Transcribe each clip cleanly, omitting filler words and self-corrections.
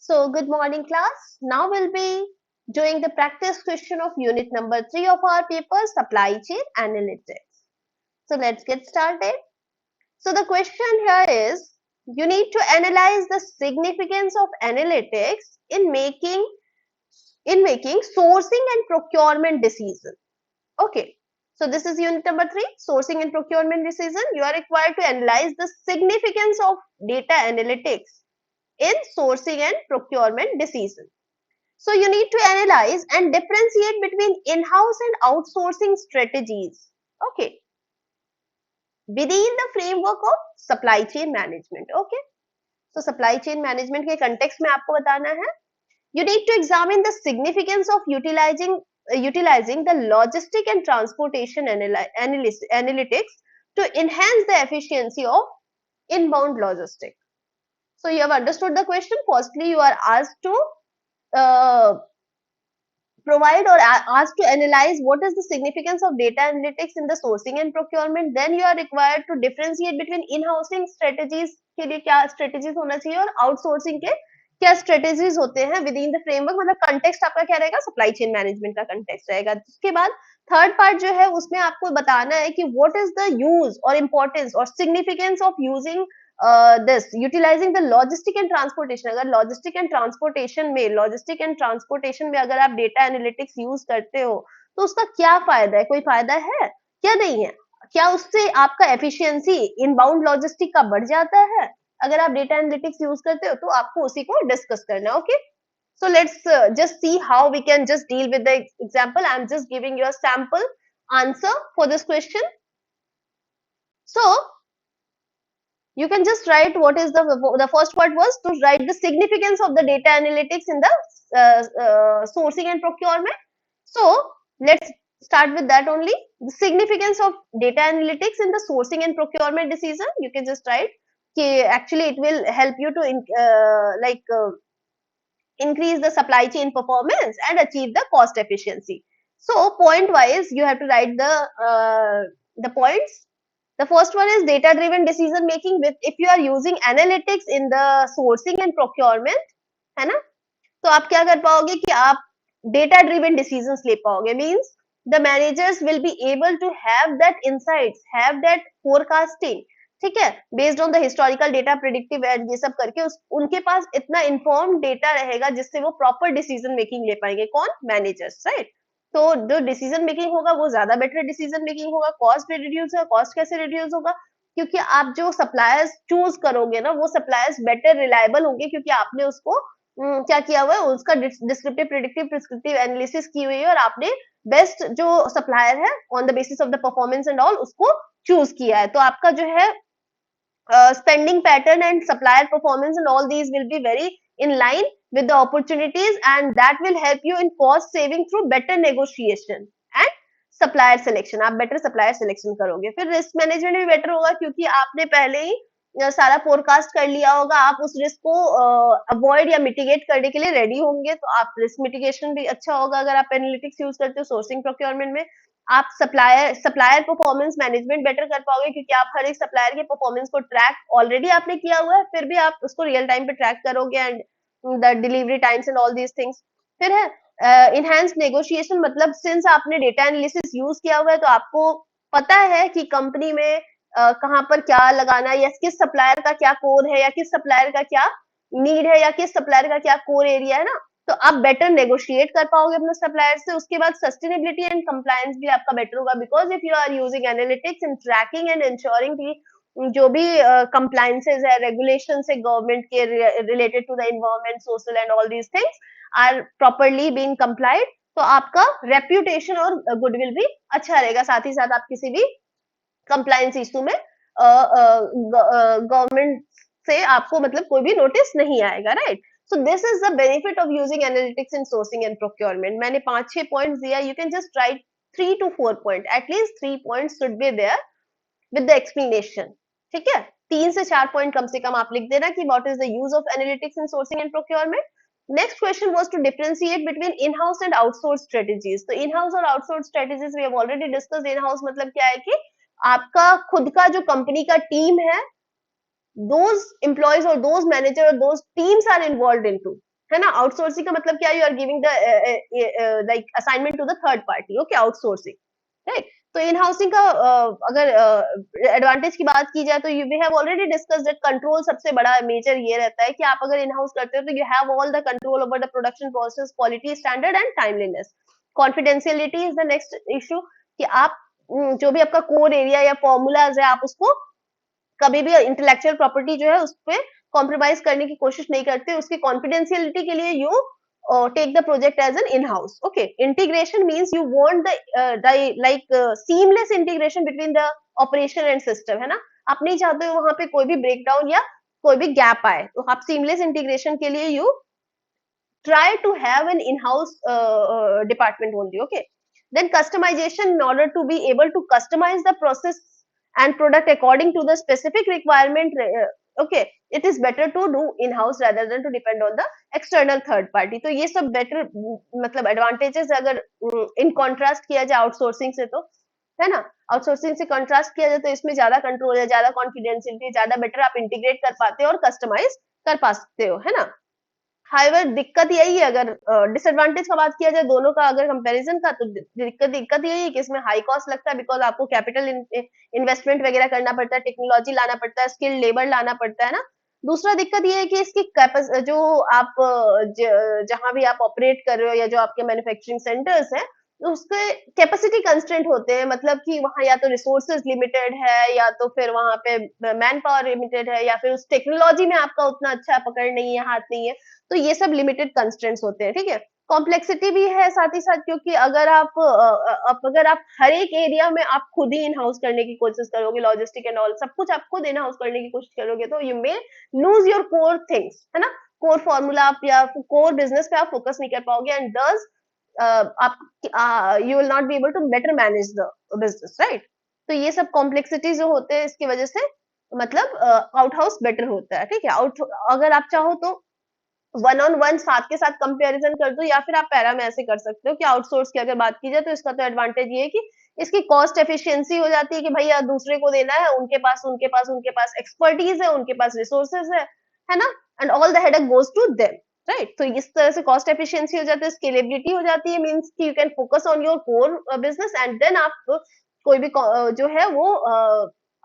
So, good morning, class. Now we'll be doing the practice question of unit number 3 of our paper, Supply Chain Analytics. So, let's get started. So, the question here is you need to analyze the significance of analytics in making sourcing and procurement decision. Okay. So, this is unit number 3, sourcing and procurement decision. You are required to analyze the significance of data analytics in sourcing and procurement decision. So you need to analyze and differentiate between in-house and outsourcing strategies. Okay. Within the framework of supply chain management. Okay. So supply chain management के context में आपको बताना है. You need to examine the significance of utilizing the logistic and transportation analytics to enhance the efficiency of inbound logistics. So you have understood the question. Firstly, you are asked to uh, provide or asked to analyze what is the significance of data analytics in the sourcing and procurement. Then you are required to differentiate between in-housing strategies के लिए क्या strategies होना चाहिए और outsourcing के क्या strategies होते हैं within the framework. मतलब context आपका क्या रहेगा, supply chain management का context रहेगा. उसके बाद थर्ड पार्ट जो है उसमें आपको बताना है कि what is the use or importance or significance of using this utilizing the logistic and transportation. अगर logistic and transportation में अगर आप data analytics use करते हो तो उसका क्या फायदा है, कोई फायदा है क्या, नहीं है क्या, उससे आपका efficiency inbound logistic का बढ़ जाता है अगर आप data analytics use करते हो. तो आपको उसी को discuss करना है. Okay, so let's just see how we can just deal with the example. I'm just giving you a sample answer for this question. So you can just write what is the first part was to write the significance of the data analytics in the sourcing and procurement. So let's start with that only. The significance of data analytics in the sourcing and procurement decision. You can just write actually it will help you to increase the supply chain performance and achieve the cost efficiency. So point wise you have to write the points. The first one is data driven decision making. With if you are using analytics in the sourcing and procurement, है ना, तो आप क्या कर पाओगे कि आप data driven decisions ले पाओगे. Means the managers will be able to have that insights, have that forecasting, ठीक है, based on the historical data, predictive and ये सब करके उनके पास इतना इन्फॉर्म डेटा रहेगा जिससे वो प्रॉपर डिसीजन मेकिंग ले पाएंगे. कौन? Managers, right. तो जो डिसीजन मेकिंग होगा वो ज्यादा बेटर डिसीजन मेकिंग होगा. कॉस्ट भी रिड्यूस होगा. कॉस्ट कैसे रिड्यूस होगा? क्योंकि आप जो सप्लायर्स चूज करोगे ना वो सप्लायर्स बेटर रिलायबल होंगे क्योंकि आपने उसको क्या किया हुआ है, उसका डिस्क्रिप्टिव, प्रिडिक्टिव, प्रिस्क्रिप्टिव एनालिसिस की हुई है और आपने बेस्ट जो सप्लायर है on the basis of the performance and all उसको चूज किया है. तो आपका जो है spending pattern and supplier performance and all these will be very in line with the opportunities, and that will help you in cost saving through better negotiation and supplier selection. आप better supplier selection करोगे. फिर risk management भी better होगा क्योंकि आपने पहले ही सारा forecast कर लिया होगा. आप उस risk को avoid या mitigate करने के लिए ready होंगे. तो आप risk mitigation भी अच्छा होगा अगर आप analytics use करते हो sourcing procurement में. आप सप्लायर परफॉर्मेंस मैनेजमेंट बेटर कर पाओगे क्योंकि आप हर एक सप्लायर के परफॉर्मेंस को ट्रैक ऑलरेडी आपने किया हुआ है, फिर भी आप उसको रियल टाइम पे ट्रैक करोगे and the delivery times and all these things. फिर है इनहेंस नेगोशिएशन. मतलब सिंस आपने डेटा एनालिसिस यूज किया हुआ है तो आपको पता है कि कंपनी में कहाँ पर क्या लगाना है या किस सप्लायर का क्या कोर है या किस सप्लायर का क्या नीड है या किस सप्लायर का क्या कोर एरिया है ना. तो आप बेटर नेगोशिएट कर पाओगे अपने सप्लायर से. उसके बाद सस्टेनेबिलिटी एंड कंप्लायंस भी आपका बेटर होगा because if you are using analytics in tracking and ensuring की जो भी कंप्लायंसेस है, रेगुलेशन है गवर्नमेंट के related to the environment, social and all these things are properly being complied, तो आपका रेप्यूटेशन और गुडविल भी अच्छा रहेगा. साथ ही साथ आप किसी भी कंप्लायंस इशू में गवर्नमेंट से आपको मतलब कोई भी नोटिस नहीं आएगा, right. So this is the benefit of using analytics in sourcing and procurement. मैंने 5-6 points दिया. You can just write 3 to 4 points. At least 3 points should be there with the explanation. ठीक है, 3 से 4 point कम से कम आप लिख देना कि what is the use of analytics in sourcing and procurement. Next question was to differentiate between in-house and outsourced strategies. तो in-house और outsourced strategies we have already discussed. In-house मतलब क्या है कि आपका खुद का जो कंपनी का टीम है, those employees or those manager or those teams are involved into, है ना. आउटसोर्सिंग का मतलब क्या, you are giving the like assignment to the third party. Okay, outsourcing, right. तो इन हाउसिंग का अगर एडवांटेज की बात की जाए तो you we have already discuss that control सबसे बड़ा मेजर ये रहता है कि आप अगर इन हाउस करते हो तो you have all the control over the production process, quality standard and timeliness. Confidentiality is the next issue, कि आप जो भी आपका कोड एरिया या फॉर्मूलाज है आप उसको कभी भी इंटेलेक्चुअल प्रॉपर्टी जो है उस पर कॉम्प्रोमाइज करने की कोशिश नहीं करते. उसकी कॉन्फिडेंशियलिटी के लिए you take the project as an in-house. Okay, integration means you want the seamless integration between the operation and system, है ना. आप नहीं चाहते हो वहां पे कोई भी breakdown या कोई भी gap आए, तो आप seamless integration के लिए you try to have an in-house department only. Okay, then customization, in order to be able to customize the process and product according to the specific requirement. Okay, it is better to do in-house rather than to depend on the external third party. तो ये सब better मतलब advantages अगर in contrast किया जाए outsourcing से, तो है ना. आउटसोर्सिंग से कंट्रास्ट किया जाए तो इसमें ज्यादा कंट्रोल है, ज्यादा कॉन्फिडेंशियलिटी, ज्यादा बेटर आप इंटीग्रेट कर पाते हो और कस्टमाइज कर पाते हो, है ना. हाइवर दिक्कत यही है, अगर डिसएडवांटेज का बात किया जाए दोनों का अगर कंपैरिजन का, तो दिक्कत यही है कि इसमें हाई कॉस्ट लगता है, बिकॉज आपको कैपिटल इन्वेस्टमेंट वगैरह करना पड़ता है, टेक्नोलॉजी लाना पड़ता है, स्किल्ड लेबर लाना पड़ता है ना. दूसरा दिक्कत ये है कि इसकी जो आप जहां भी आप ऑपरेट कर रहे हो या जो आपके मैन्युफैक्चरिंग सेंटर्स है, तो उसके कैपेसिटी कंस्ट्रेंट होते हैं, मतलब कि वहां या तो रिसोर्सेज लिमिटेड है या तो फिर वहां पे मैन पावर लिमिटेड है या फिर उस टेक्नोलॉजी में आपका उतना अच्छा पकड़ नहीं है, हाथ नहीं है. तो ये सब लिमिटेड कंस्ट्रेंट्स होते हैं, ठीक है. कॉम्प्लेक्सिटी भी है साथ ही साथ, क्योंकि अगर आप हर एक एरिया में आप खुद ही इन हाउस करने की कोशिश करोगे, लॉजिस्टिक एंड ऑल सब कुछ आप खुद इन हाउस करने की कोशिश करोगे, तो you may lose your core things, है ना. कोर फॉर्मूला आप या कोर बिजनेस पे आप फोकस नहीं कर पाओगे, एंड दस आप you will not be able to better manage the business, right. तो ये सब कॉम्प्लेक्सिटी जो होते हैं इसकी वजह से मतलब आउट हाउस बेटर होता है, ठीक है. आउट अगर आप चाहो तो वन ऑन वन साथ के साथ कंपैरिजन कर दो, या फिर आप पैरा में ऐसे कर सकते हो कि आउटसोर्स की अगर बात की जाए तो इसका तो एडवांटेज ये है कि इसकी कॉस्ट एफिशिएंसी हो जाती है, कि भैया दूसरे को देना है, उनके पास एक्सपर्टीज है, उनके पास रिसोर्सेज है ना. And all the headache goes to them, right. तो इस तरह से कॉस्ट एफिशिएंसी हो जाती है, स्केलेबिलिटी हो जाती है, मींस कि you can focus on your core business, and then आप कोई भी जो है वो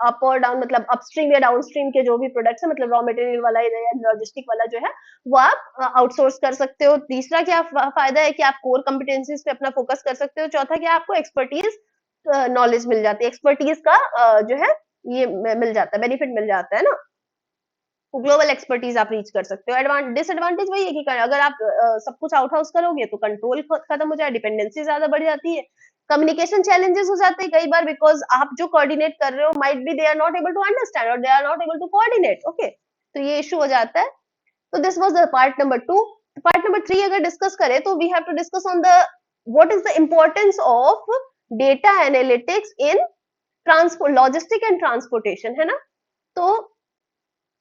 अप और डाउन, मतलब अपस्ट्रीम या डाउनस्ट्रीम के जो भी प्रोडक्ट्स है, मतलब रॉ मटेरियल वाला या लॉजिस्टिक वाला जो है वो आप आउटसोर्स कर सकते हो. तीसरा क्या फायदा है कि आप कोर कॉम्पिटेंसीज पे अपना फोकस कर सकते हो. चौथा क्या, आपको एक्सपर्टीज नॉलेज मिल जाती है, एक्सपर्टीज का जो है ये मिल जाता है, बेनिफिट मिल जाता है ना. ग्लोबल एक्सपर्टीज आप रीच कर सकते हो. डिसएडवांटेज वही है कि अगर आप सब कुछ आउट हाउस करोगे तो कंट्रोल खत्म हो जाए, डिपेंडेंसी ज्यादा बढ़ जाती है, कम्युनिकेशन चैलेंजेस हो जाते हैं कई बार, बिकॉज आप जो कोऑर्डिनेट कर रहे हो might be they are not able to understand और they are not able to coordinate. Okay, तो ये इशू हो जाता है. तो this was the part number 2. Part number 3 अगर डिस्कस करें तो we have to discuss on the what is the importance of data analytics in transport, logistic and transportation, है ना. तो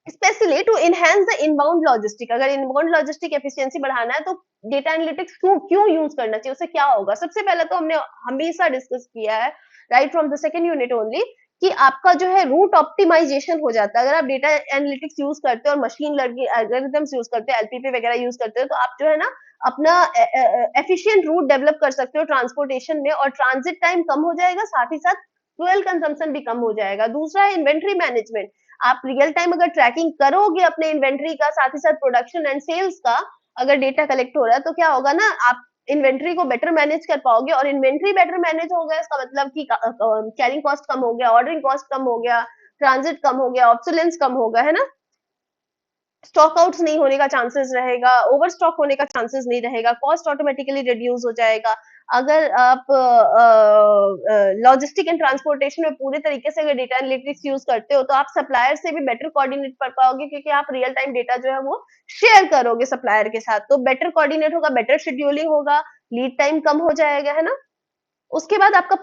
specially to enhance the inbound logistic, अगर inbound logistic efficiency बढ़ाना है तो डेटा एनालिटिक्स क्यों यूज करना चाहिए, उससे क्या होगा. सबसे पहले तो हमने हमेशा डिस्कस किया है right from the second unit only, कि आपका जो है रूट ऑप्टिमाइजेशन हो जाता है अगर आप डेटा एनालिटिक्स यूज करते हो और मशीन लर्निंग एल्गोरिथम्स यूज करते हो, एलपीपी वगैरह यूज करते हो, तो आप जो है ना अपना एफिशिएंट रूट डेवलप कर सकते हो ट्रांसपोर्टेशन में, और ट्रांजिट टाइम कम हो जाएगा, साथ ही साथ फ्यूल कंजम्पशन भी कम हो जाएगा. दूसरा है इन्वेंट्री मैनेजमेंट. आप रियल टाइम अगर ट्रैकिंग करोगे अपने इन्वेंट्री का, साथ ही साथ प्रोडक्शन एंड सेल्स का, अगर डेटा कलेक्ट हो रहा है तो क्या होगा ना, आप इन्वेंट्री को बेटर मैनेज कर पाओगे, और इन्वेंट्री बेटर मैनेज हो गया इसका मतलब कि कैरिंग कॉस्ट कम हो गया, ऑर्डरिंग कॉस्ट कम हो गया, ट्रांजिट कम हो गया, ऑब्सोलेंस कम हो गया, है ना. स्टॉक आउट्स नहीं होने का चांसेस रहेगा, ओवर स्टॉक होने का चांसेस नहीं रहेगा, कॉस्ट ऑटोमेटिकली रिड्यूस हो जाएगा. अगर आप लॉजिस्टिक एंड ट्रांसपोर्टेशन में पूरे तरीके से अगर डेटा एनालिटिक्स यूज करते हो तो आप सप्लायर से भी बेटर कोऑर्डिनेट कर पाओगे, क्योंकि आप रियल टाइम डेटा जो है वो शेयर करोगे सप्लायर के साथ, तो बेटर कोऑर्डिनेट होगा, बेटर शेड्यूलिंग होगा, लीड टाइम कम हो जाएगा, है ना. उसके बाद आपका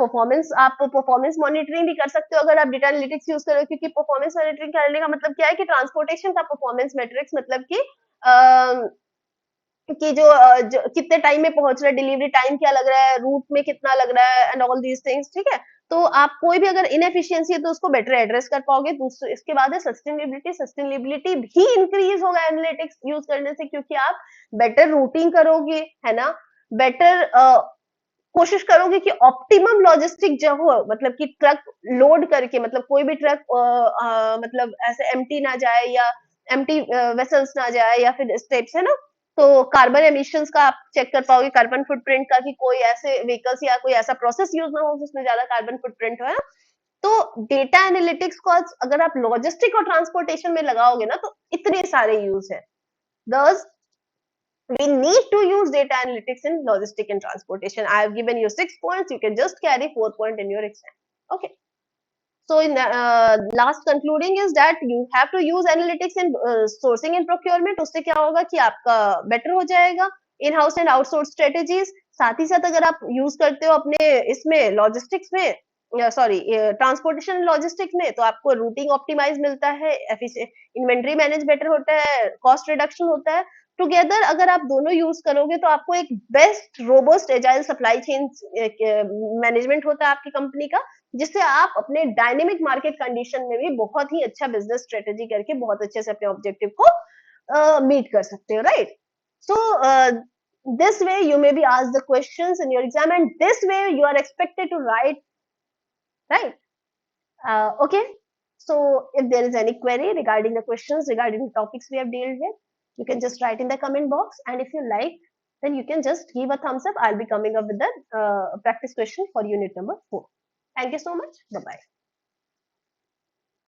आप परफॉर्मेंस मॉनिटरिंग भी कर सकते हो अगर आप डेटा एनालिटिक्स यूज करो, क्योंकि परफॉर्मेंस मॉनिटरिंग करने का मतलब क्या है कि ट्रांसपोर्टेशन का परफॉर्मेंस मैट्रिक्स, मतलब कि जो कितने टाइम में पहुंच रहा है, डिलीवरी टाइम क्या लग रहा है, रूट में कितना लग रहा है, एंड ऑल दीज थिंग्स, ठीक है. तो आप कोई भी अगर इनएफिशिएंसी है तो उसको बेटर एड्रेस कर पाओगे। दूसरे इसके बाद है सस्टेनेबिलिटी। सस्टेनेबिलिटी भी इंक्रीज होगा एनालिटिक्स यूज करने से, क्योंकि आप बेटर रूटिंग करोगे, है ना, बेटर कोशिश करोगे कि ऑप्टिमम लॉजिस्टिक जो हो, मतलब कि ट्रक लोड करके, मतलब कोई भी ट्रक मतलब ऐसे एम्प्टी ना जाए, या एम्प्टी वेसल्स ना जाए, या फिर स्टेप्स, है ना। तो कार्बन एमिशंस का आप चेक कर पाओगे, कार्बन फुटप्रिंट का, कि कोई ऐसे व्हीकल्स या कोई ऐसा प्रोसेस यूज ना हो जिसमें ज्यादा कार्बन फुटप्रिंट हो, है ना। तो डेटा एनालिटिक्स को अगर आप लॉजिस्टिक और ट्रांसपोर्टेशन में लगाओगे ना, तो इतने सारे यूज है। Thus, we need to use data analytics in logistic and transportation. I have given you 6 points. You can just carry 4 point in your exam. Okay. So in last concluding is that you have to use analytics in sourcing and procurement. उससे क्या होगा कि आपका better हो जाएगा in house and outsource strategies. साथ ही साथ अगर आप use करते हो अपने इसमें logistics में, सॉरी ट्रांसपोर्टेशन लॉजिस्टिक में, तो आपको रूटिंग ऑप्टिमाइज मिलता है, इन्वेंट्री मैनेज बेटर होता है, कॉस्ट रिडक्शन होता है। टुगेदर अगर आप दोनों यूज करोगे तो आपको एक best robust agile supply chain management होता है आपकी कंपनी का, जिससे आप अपने डायनेमिक मार्केट कंडीशन में भी बहुत ही अच्छा बिजनेस स्ट्रेटेजी करके बहुत अच्छे से अपने ऑब्जेक्टिव को मीट कर सकते हो, right. So this way you may be asked the questions in your exam, and this way you are expected to write, right. Okay, so if there is any query regarding the questions, regarding the topics we have dealt with, you can just write in the comment box, and if you like, then you can just give a thumbs up. I'll be coming up with the practice question for unit number 4. Thank you so much. Bye bye.